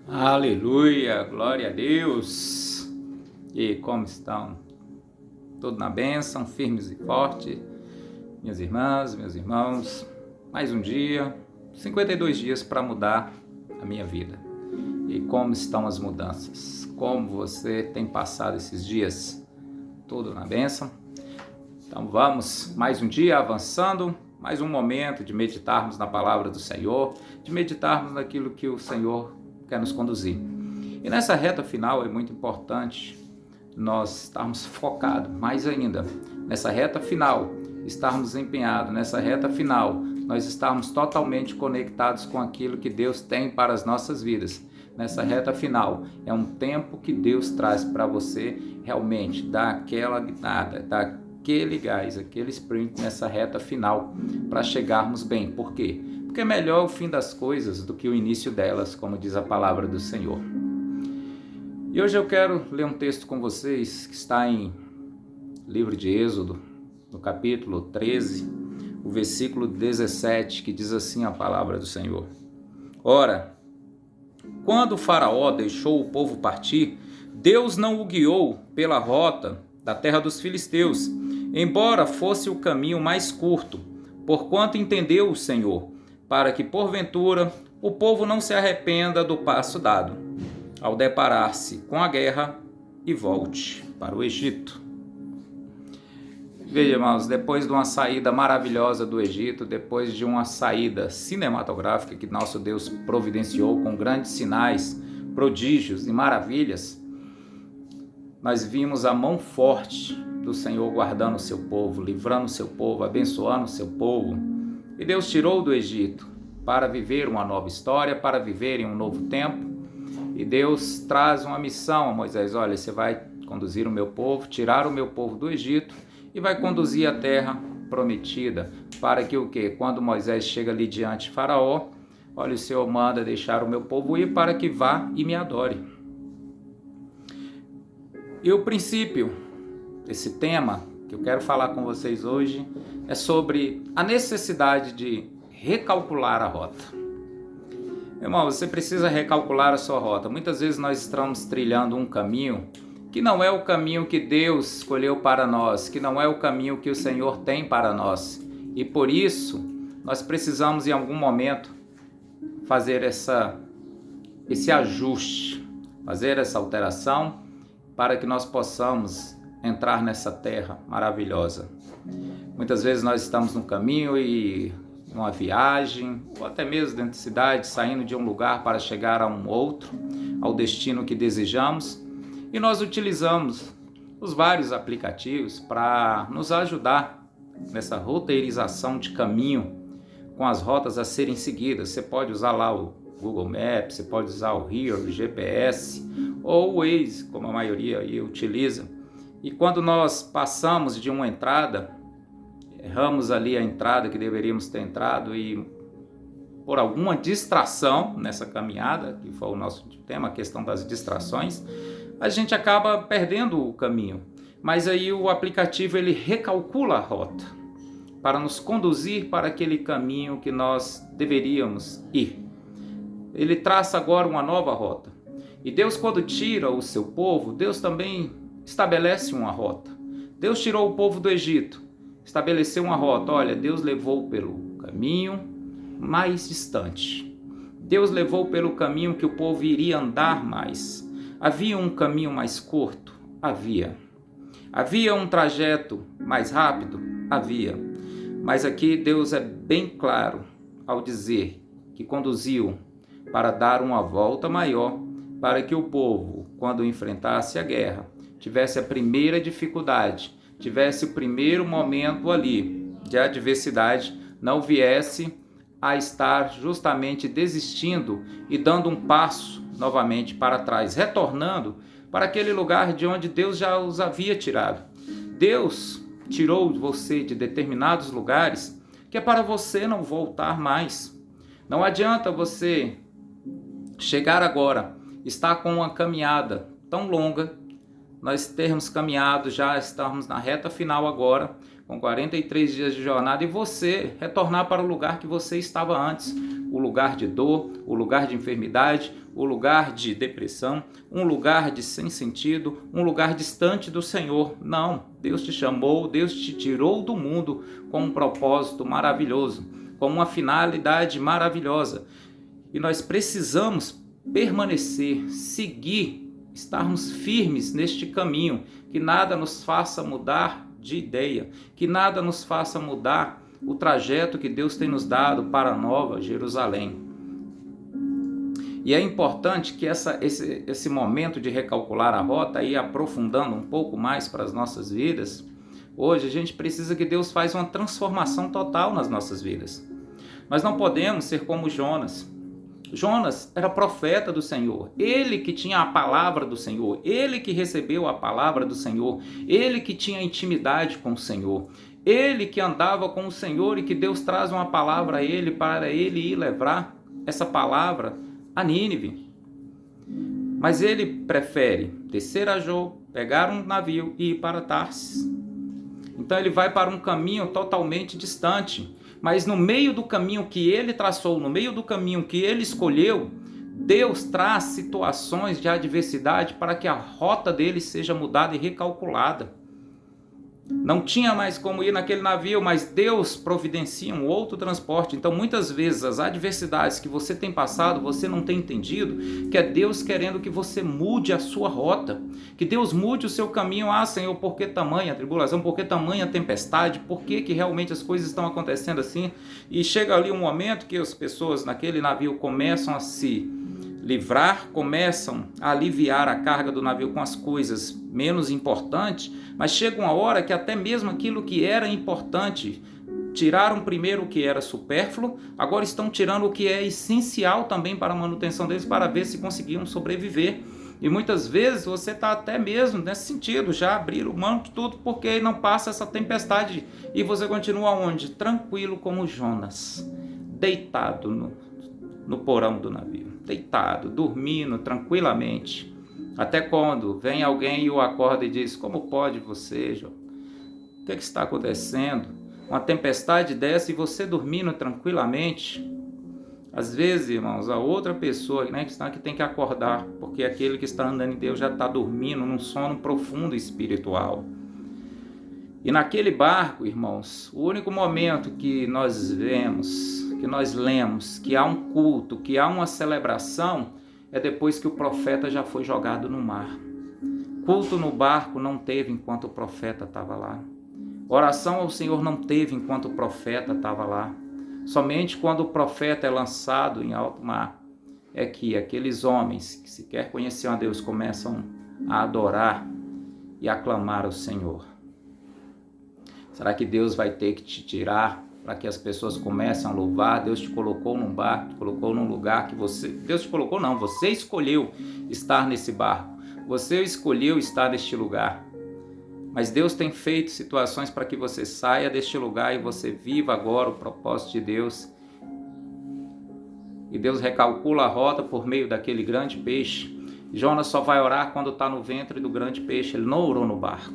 Aleluia, glória a Deus. E como estão? Tudo na bênção, firmes e fortes, minhas irmãs, meus irmãos. Mais um dia, 52 dias para mudar a minha vida. E como estão as mudanças? Como você tem passado esses dias? Tudo na bênção? Então vamos, mais um dia avançando, mais um momento de meditarmos na palavra do Senhor, de meditarmos naquilo que o Senhor quer nos conduzir. E nessa reta final é muito importante nós estarmos focados, mais ainda, nessa reta final, estarmos empenhados, nessa reta final, nós estarmos totalmente conectados com aquilo que Deus tem para as nossas vidas. Nessa reta final, é um tempo que Deus traz para você realmente dar aquela guinada, dar aquele gás, aquele sprint nessa reta final, para chegarmos bem. Por quê? Porque é melhor o fim das coisas do que o início delas, como diz a palavra do Senhor. E hoje eu quero ler um texto com vocês que está em livro de Êxodo, no capítulo 13, o versículo 17, que diz assim a palavra do Senhor. Ora, quando o faraó deixou o povo partir, Deus não o guiou pela rota da terra dos filisteus, embora fosse o caminho mais curto, porquanto entendeu o Senhor, para que, porventura, o povo não se arrependa do passo dado, ao deparar-se com a guerra e volte para o Egito. Veja, irmãos, depois de uma saída maravilhosa do Egito, depois de uma saída cinematográfica que nosso Deus providenciou com grandes sinais, prodígios e maravilhas, nós vimos a mão forte do Senhor guardando o seu povo, livrando o seu povo, abençoando o seu povo. E Deus tirou do Egito para viver uma nova história, para viver em um novo tempo. E Deus traz uma missão a Moisés: olha, você vai conduzir o meu povo, tirar o meu povo do Egito e vai conduzir a terra prometida, para que o quê? Quando Moisés chega ali diante de Faraó, olha, o Senhor manda deixar o meu povo ir para que vá e me adore. E o princípio desse tema que eu quero falar com vocês hoje é sobre a necessidade de recalcular a rota. Irmão, você precisa recalcular a sua rota. Muitas vezes nós estamos trilhando um caminho que não é o caminho que Deus escolheu para nós, que não é o caminho que o Senhor tem para nós. E por isso, nós precisamos em algum momento fazer esse ajuste, fazer essa alteração para que nós possamos entrar nessa terra maravilhosa. Muitas vezes nós estamos no caminho e numa viagem, ou até mesmo dentro da cidade, saindo de um lugar para chegar a um outro, ao destino que desejamos, e nós utilizamos os vários aplicativos para nos ajudar nessa roteirização de caminho, com as rotas a serem seguidas. Você pode usar lá o Google Maps, você pode usar o Here, o GPS, ou o Waze, como a maioria aí utiliza. E quando nós passamos de uma entrada, erramos ali a entrada que deveríamos ter entrado e por alguma distração nessa caminhada, que foi o nosso tema, a questão das distrações, a gente acaba perdendo o caminho. Mas aí o aplicativo ele recalcula a rota para nos conduzir para aquele caminho que nós deveríamos ir. Ele traça agora uma nova rota. E Deus, quando tira o seu povo, Deus também estabelece uma rota. Deus tirou o povo do Egito, estabeleceu uma rota. Olha, Deus levou pelo caminho mais distante. Deus levou pelo caminho que o povo iria andar mais. Havia um caminho mais curto? Havia. Havia um trajeto mais rápido? Havia. Mas aqui Deus é bem claro ao dizer que conduziu para dar uma volta maior, para que o povo, quando enfrentasse a guerra, tivesse a primeira dificuldade, tivesse o primeiro momento ali de adversidade, não viesse a estar justamente desistindo e dando um passo novamente para trás, retornando para aquele lugar de onde Deus já os havia tirado. Deus tirou você de determinados lugares que é para você não voltar mais. Não adianta você chegar agora, estar com uma caminhada tão longa, nós termos caminhado, já estamos na reta final agora, com 43 dias de jornada, e você retornar para o lugar que você estava antes. o lugar de dor, o lugar de enfermidade, o lugar de depressão, um lugar de sem sentido, um lugar distante do Senhor. Não, Deus te chamou, Deus te tirou do mundo com um propósito maravilhoso, com uma finalidade maravilhosa. E nós precisamos permanecer, seguir, estarmos firmes neste caminho, que nada nos faça mudar de ideia, que nada nos faça mudar o trajeto que Deus tem nos dado para a Nova Jerusalém. E é importante que esse momento de recalcular a rota, aí aprofundando um pouco mais para as nossas vidas, hoje a gente precisa que Deus faça uma transformação total nas nossas vidas. Nós não podemos ser como Jonas. Jonas era profeta do Senhor, ele que tinha a palavra do Senhor, ele que recebeu a palavra do Senhor, ele que tinha intimidade com o Senhor, ele que andava com o Senhor e que Deus traz uma palavra a ele para ele ir levar essa palavra a Nínive. Mas ele prefere descer a Jô, pegar um navio e ir para Tarsis. Então ele vai para um caminho totalmente distante. Mas no meio do caminho que ele traçou, no meio do caminho que ele escolheu, Deus traz situações de adversidade para que a rota dele seja mudada e recalculada. Não tinha mais como ir naquele navio, mas Deus providencia um outro transporte. Então muitas vezes as adversidades que você tem passado, você não tem entendido, que é Deus querendo que você mude a sua rota, que Deus mude o seu caminho. Ah, Senhor, por que tamanha tribulação, por que tamanha tempestade, por que realmente as coisas estão acontecendo assim? E chega ali um momento que as pessoas naquele navio começam a se livrar, começam a aliviar a carga do navio com as coisas menos importantes, mas chega uma hora que até mesmo aquilo que era importante, tiraram primeiro o que era supérfluo, agora estão tirando o que é essencial também para a manutenção deles, para ver se conseguiam sobreviver. E muitas vezes você está até mesmo nesse sentido, já abriram mão de tudo porque não passa essa tempestade e você continua onde? Tranquilo como Jonas, deitado no porão do navio, deitado, dormindo tranquilamente, até quando vem alguém e o acorda e diz: como pode você, Jó? O que está acontecendo? Uma tempestade dessa e você dormindo tranquilamente? Às vezes, irmãos, a outra pessoa, né, que tem que acordar, porque aquele que está andando em Deus já está dormindo num sono profundo espiritual. E naquele barco, irmãos, o único momento que nós vemos, que nós lemos, que há um culto, que há uma celebração, é depois que o profeta já foi jogado no mar. Culto no barco não teve enquanto o profeta estava lá. Oração ao Senhor não teve enquanto o profeta estava lá. Somente quando o profeta é lançado em alto mar é que aqueles homens que sequer conheciam a Deus começam a adorar e a clamar ao Senhor. Será que Deus vai ter que te tirar para que as pessoas comecem a louvar? Deus te colocou num barco, te colocou num lugar que você... Deus te colocou não, você escolheu estar nesse barco. Você escolheu estar neste lugar. Mas Deus tem feito situações para que você saia deste lugar e você viva agora o propósito de Deus. E Deus recalcula a rota por meio daquele grande peixe. Jonas só vai orar quando está no ventre do grande peixe. Ele não orou no barco.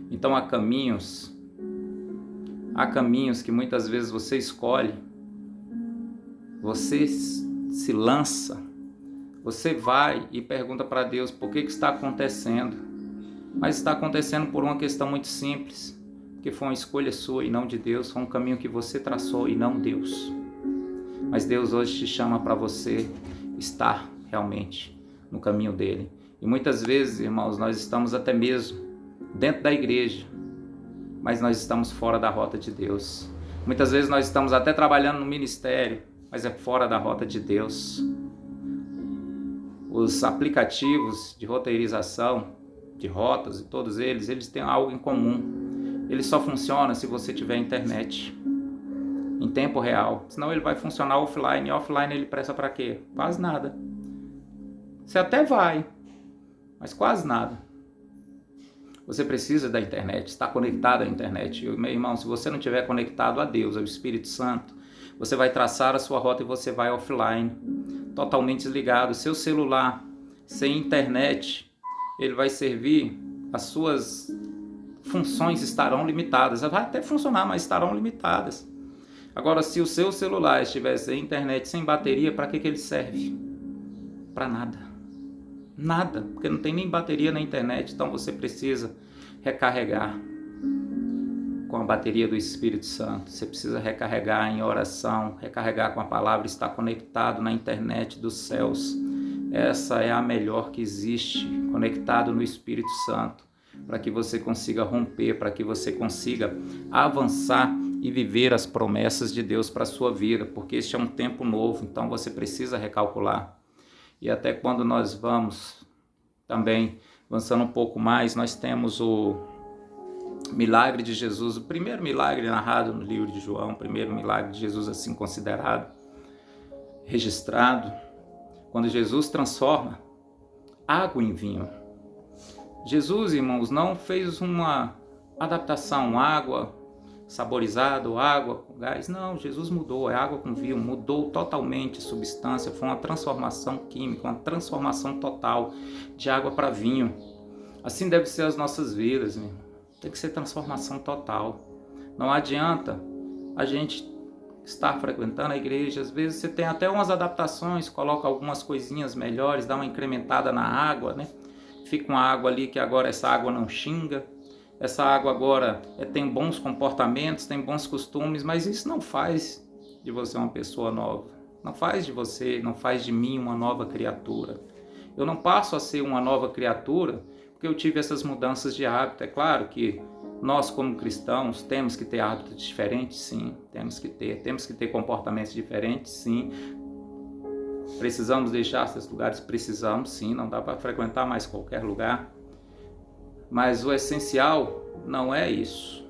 Então há caminhos que muitas vezes você escolhe. Você se lança. Você vai e pergunta para Deus por que está acontecendo. Mas está acontecendo por uma questão muito simples, que foi uma escolha sua e não de Deus, foi um caminho que você traçou e não Deus. Mas Deus hoje te chama para você estar realmente no caminho dele. E muitas vezes, irmãos, nós estamos até mesmo dentro da igreja, mas nós estamos fora da rota de Deus. Muitas vezes nós estamos até trabalhando no ministério, mas é fora da rota de Deus. Os aplicativos de roteirização de rotas, e todos eles têm algo em comum. Ele só funciona se você tiver internet em tempo real. Senão ele vai funcionar offline. E offline ele presta para quê? Quase nada. Você até vai, mas quase nada. Você precisa da internet, estar conectado à internet. Meu irmão, se você não estiver conectado a Deus, ao Espírito Santo, você vai traçar a sua rota e você vai offline, totalmente desligado. Seu celular, sem internet, ele vai servir, as suas funções estarão limitadas. Vai até funcionar, mas estarão limitadas. Agora, se o seu celular estiver sem internet, sem bateria, para que ele serve? Para nada. Nada, porque não tem nem bateria na internet, então você precisa recarregar com a bateria do Espírito Santo. Você precisa recarregar em oração, recarregar com a palavra, estar conectado na internet dos céus. Essa é a melhor que existe, conectado no Espírito Santo, para que você consiga romper, para que você consiga avançar e viver as promessas de Deus para a sua vida, porque este é um tempo novo, então você precisa recalcular. E até quando nós vamos também avançando um pouco mais, nós temos o milagre de Jesus, o primeiro milagre narrado no livro de João, o primeiro milagre de Jesus assim considerado, registrado, quando Jesus transforma água em vinho. Jesus, irmãos, não fez uma adaptação, água saborizada, água com gás. Não, Jesus mudou, é água com vinho, mudou totalmente a substância, foi uma transformação química, uma transformação total de água para vinho. Assim deve ser as nossas vidas, meu. Tem que ser transformação total. Não adianta a gente estar frequentando a igreja, às vezes você tem até umas adaptações, coloca algumas coisinhas melhores, dá uma incrementada na água, né? Fica uma água ali que agora essa água não xinga, essa água agora tem bons comportamentos, tem bons costumes, mas isso não faz de você uma pessoa nova, não faz de você, não faz de mim uma nova criatura. Eu não passo a ser uma nova criatura porque eu tive essas mudanças de hábito. É claro que nós como cristãos temos que ter hábitos diferentes, sim, temos que ter comportamentos diferentes, sim. Precisamos deixar esses lugares? Precisamos, sim, não dá para frequentar mais qualquer lugar. Mas o essencial não é isso.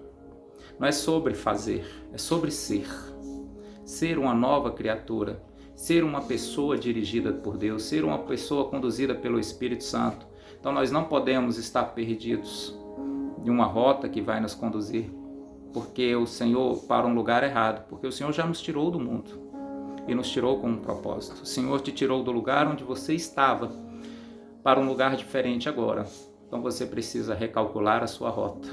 Não é sobre fazer, é sobre ser. Ser uma nova criatura, ser uma pessoa dirigida por Deus, ser uma pessoa conduzida pelo Espírito Santo. Então nós não podemos estar perdidos de uma rota que vai nos conduzir, porque o Senhor para um lugar errado, porque o Senhor já nos tirou do mundo e nos tirou com um propósito. O Senhor te tirou do lugar onde você estava para um lugar diferente agora. Então você precisa recalcular a sua rota.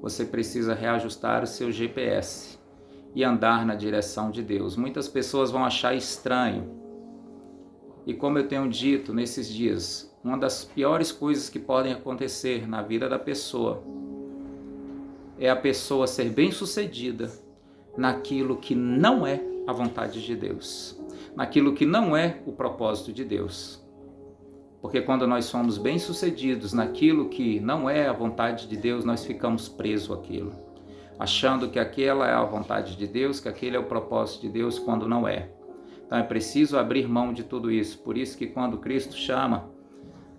Você precisa reajustar o seu GPS e andar na direção de Deus. Muitas pessoas vão achar estranho. E como eu tenho dito nesses dias, uma das piores coisas que podem acontecer na vida da pessoa é a pessoa ser bem-sucedida naquilo que não é a vontade de Deus, naquilo que não é o propósito de Deus. Porque quando nós somos bem-sucedidos naquilo que não é a vontade de Deus, nós ficamos presos àquilo, achando que aquela é a vontade de Deus, que aquele é o propósito de Deus, quando não é. Então é preciso abrir mão de tudo isso. Por isso que quando Cristo chama,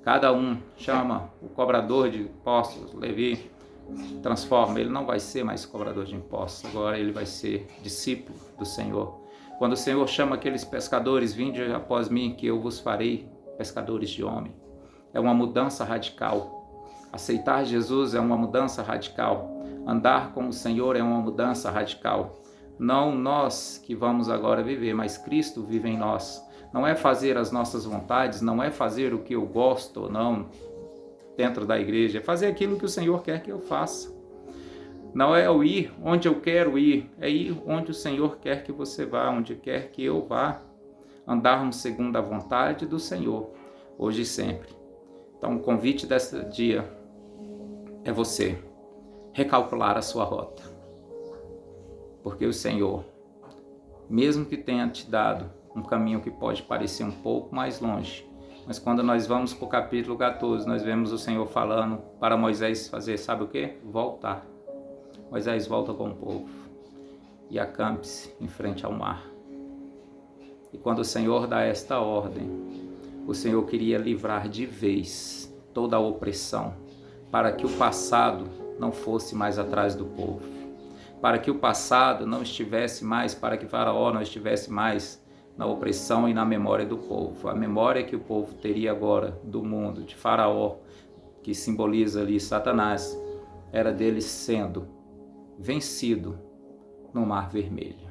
cada um chama o cobrador de impostos, Levi, transforma, ele não vai ser mais cobrador de impostos, agora ele vai ser discípulo do Senhor. Quando o Senhor chama aqueles pescadores, vinde após mim, que eu vos farei pescadores de homem. É uma mudança radical. Aceitar Jesus é uma mudança radical. Andar com o Senhor é uma mudança radical. Não nós que vamos agora viver, mas Cristo vive em nós. Não é fazer as nossas vontades, não é fazer o que eu gosto ou não dentro da igreja, é fazer aquilo que o Senhor quer que eu faça. Não é eu ir onde eu quero ir, é ir onde o Senhor quer que você vá, onde quer que eu vá. Andarmos segundo a vontade do Senhor, hoje e sempre. Então o convite desse dia é você recalcular a sua rota. Porque o Senhor, mesmo que tenha te dado um caminho que pode parecer um pouco mais longe, mas quando nós vamos para o capítulo 14, nós vemos o Senhor falando para Moisés fazer, sabe o quê? Voltar. Moisés volta com o povo e acampe-se em frente ao mar. E quando o Senhor dá esta ordem, o Senhor queria livrar de vez toda a opressão, para que o passado não fosse mais atrás do povo, para que o passado não estivesse mais, para que Faraó não estivesse mais na opressão e na memória do povo. A memória que o povo teria agora do mundo, de Faraó, que simboliza ali Satanás, era dele sendo vencido no Mar Vermelho.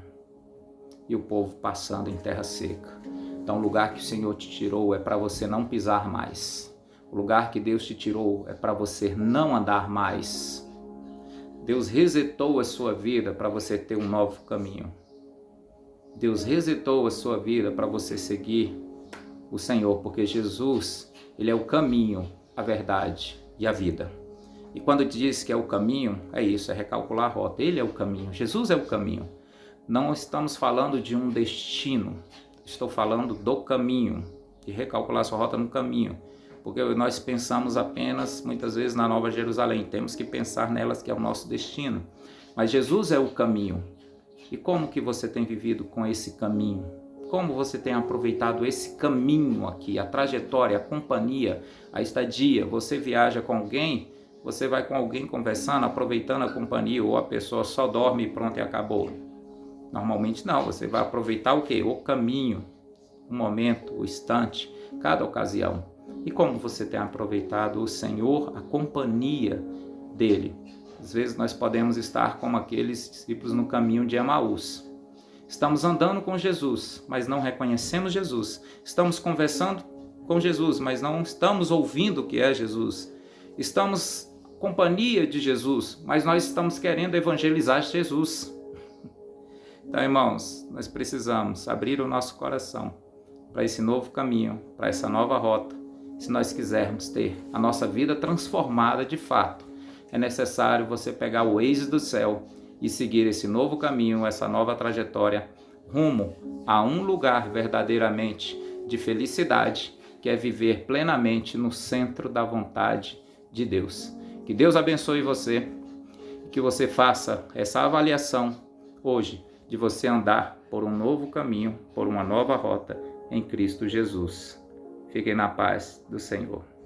E o povo passando em terra seca. Então o lugar que o Senhor te tirou é para você não pisar mais. O lugar que Deus te tirou é para você não andar mais Deus resetou a sua vida para você ter um novo caminho. Deus resetou a sua vida para você seguir o Senhor, porque Jesus, Ele é o caminho, a verdade e a vida. E quando diz que é o caminho, é isso, é recalcular a rota. Ele é o caminho, Jesus é o caminho. Não estamos falando de um destino, estou falando do caminho, de recalcular sua rota no caminho. Porque nós pensamos apenas, muitas vezes, na Nova Jerusalém. Temos que pensar nelas, que é o nosso destino. Mas Jesus é o caminho. E como que você tem vivido com esse caminho? Como você tem aproveitado esse caminho aqui, a trajetória, a companhia, a estadia? Você viaja com alguém, você vai com alguém conversando, aproveitando a companhia, ou a pessoa só dorme e pronto, e acabou. Normalmente não, você vai aproveitar o quê? O caminho, o momento, o instante, cada ocasião. E como você tem aproveitado o Senhor, a companhia dele? Às vezes nós podemos estar como aqueles discípulos no caminho de Emaús. Estamos andando com Jesus, mas não reconhecemos Jesus. Estamos conversando com Jesus, mas não estamos ouvindo o que é Jesus. Estamos companhia de Jesus, mas nós estamos querendo evangelizar Jesus. Então, irmãos, nós precisamos abrir o nosso coração para esse novo caminho, para essa nova rota. Se nós quisermos ter a nossa vida transformada de fato, é necessário você pegar o Waze do céu e seguir esse novo caminho, essa nova trajetória, rumo a um lugar verdadeiramente de felicidade, que é viver plenamente no centro da vontade de Deus. Que Deus abençoe você, que você faça essa avaliação hoje, de você andar por um novo caminho, por uma nova rota em Cristo Jesus. Fiquem na paz do Senhor.